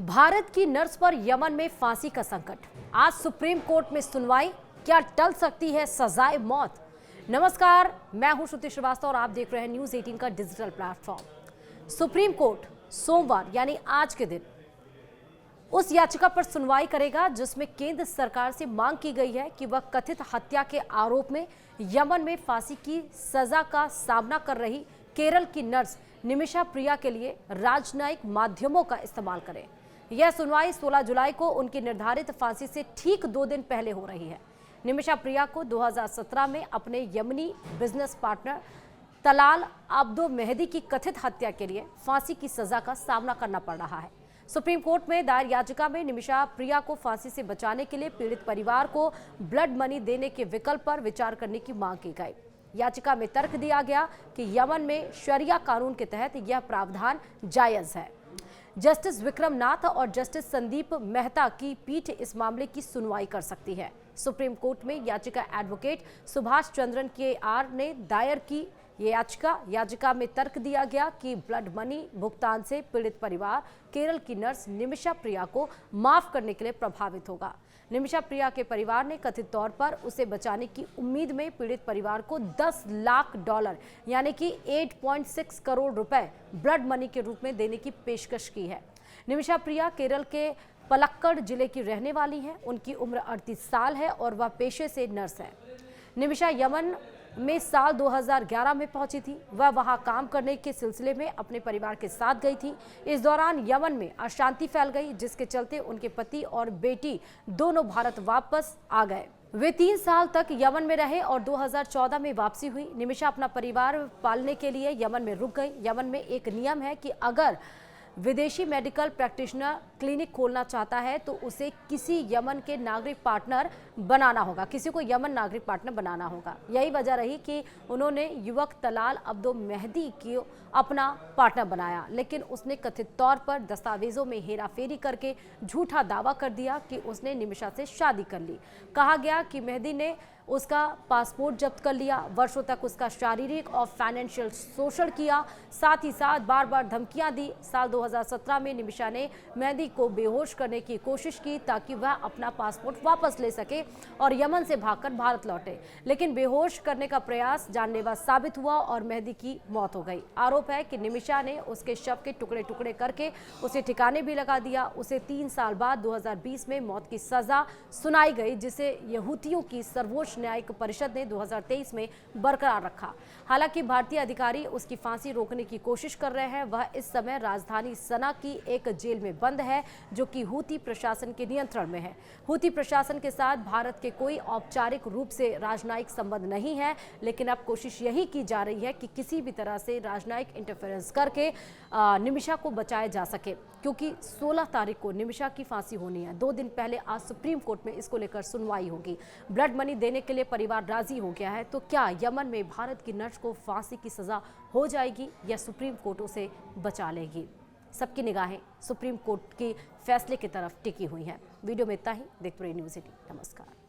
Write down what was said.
भारत की नर्स पर यमन में फांसी का संकट। आज सुप्रीम कोर्ट में सुनवाई, क्या टल सकती है सजाए मौत। नमस्कार, मैं हूं श्रुति श्रीवास्तव और आप देख रहे हैं न्यूज 18 का डिजिटल प्लेटफॉर्म। सुप्रीम कोर्ट सोमवार यानी आज के दिन उस याचिका पर सुनवाई करेगा जिसमें केंद्र सरकार से मांग की गई है कि वह कथित हत्या के आरोप में यमन में फांसी की सजा का सामना कर रही केरल की नर्स निमिषा प्रिया के लिए राजनयिक माध्यमों का इस्तेमाल करें। यह सुनवाई 16 जुलाई को उनकी निर्धारित फांसी से ठीक 2 दिन पहले हो रही है। निमिषा प्रिया को 2017 में अपने यमनी business partner Talal Abdo Mehdi की कथित हत्या के लिए फांसी की सजा का सामना करना पड़ रहा है। सुप्रीम कोर्ट में दायर याचिका में निमिषा प्रिया को फांसी से बचाने के लिए पीड़ित परिवार को ब्लड मनी देने के विकल्प पर विचार करने की मांग की गई। याचिका में तर्क दिया गया कि यमन में शरिया कानून के तहत यह प्रावधान जायज है। जस्टिस विक्रम नाथ और जस्टिस संदीप मेहता की पीठ इस मामले की सुनवाई कर सकती है। सुप्रीम कोर्ट में याचिका एडवोकेट सुभाष चंद्रन के आर ने दायर की ये याचिका में तर्क दिया गया कि ब्लड मनी भुगतान से पीड़ित परिवार केरल की नर्स निमिषा प्रिया को माफ करने के लिए प्रभावित होगा। निमिषा प्रिया के परिवार ने कथित तौर पर उसे बचाने की उम्मीद में पीड़ित परिवार को $10 लाख यानी कि 8.6 करोड़ रुपए ब्लड मनी के रूप में देने की पेशकश की है। निमिषा प्रिया केरल के पलक्कड़ जिले की रहने वाली है। उनकी उम्र 38 साल है और वह पेशे से नर्स है। निमिषा यमन में साल 2011 में पहुंची थी। वह वहां काम करने के सिलसिले में अपने परिवार के साथ गई थी। इस दौरान यमन में अशांति फैल गई, जिसके चलते उनके पति और बेटी दोनों भारत वापस आ गए। वे 3 साल तक यमन में रहे और 2014 में वापसी हुई। निमिषा अपना परिवार पालने के लिए यमन में रुक गई। यमन में एक नियम है कि अगर विदेशी मेडिकल प्रैक्टिशनर क्लिनिक खोलना चाहता है तो उसे किसी यमन के नागरिक पार्टनर बनाना होगा, किसी को यमन नागरिक पार्टनर बनाना होगा। यही वजह रही कि उन्होंने युवक तलाल अब्दो मेहदी को अपना पार्टनर बनाया, लेकिन उसने कथित तौर पर दस्तावेजों में हेराफेरी करके झूठा दावा कर दिया कि उसने निमिषा से शादी कर ली। कहा गया कि मेहदी ने उसका पासपोर्ट जब्त कर लिया, वर्षों तक उसका शारीरिक और फाइनेंशियल शोषण किया, साथ ही साथ बार बार धमकियां दी। साल 2017 में निमिषा ने मेहदी को बेहोश करने की कोशिश की ताकि वह अपना पासपोर्ट वापस ले सके और यमन से भागकर भारत लौटे, लेकिन बेहोश करने का प्रयास जानलेवा साबित हुआ और मेहदी की मौत हो गई। आरोप है कि निमिषा ने उसके शव के टुकड़े टुकड़े करके उसे ठिकाने भी लगा दिया। उसे 3 साल बाद 2020 में मौत की सजा सुनाई गई, जिसे यहूदियों की सर्वोच्च न्यायिक परिषद ने 2023 में बरकरार रखा। हालांकि भारतीय अधिकारी उसकी फांसी रोकने की कोशिश कर रहे हैं। वह इस समय राजधानी सना की एक जेल में बंद है, जो कि हूती प्रशासन के नियंत्रण में है। हूती प्रशासन के साथ भारत के कोई औपचारिक रूप से राजनयिक संबंध नहीं है, लेकिन अब कोशिश यही की जा रही है कि किसी भी तरह से राजनयिक इंटरफेरेंस करके निमिषा को बचाया जा सके, क्योंकि 16 तारीख को निमिषा की फांसी होनी है। 2 दिन पहले आज सुप्रीम कोर्ट में इसको लेकर सुनवाई होगी। ब्लड मनी देने के लिए परिवार राजी हो गया है। तो क्या यमन में भारत की नर्स को फांसी की सजा हो जाएगी या सुप्रीम कोर्ट उसे बचा लेगी? सबकी निगाहें सुप्रीम कोर्ट के फैसले की तरफ टिकी हुई हैं। वीडियो में इतना ही। देखते रहिए न्यूज़ 18। नमस्कार।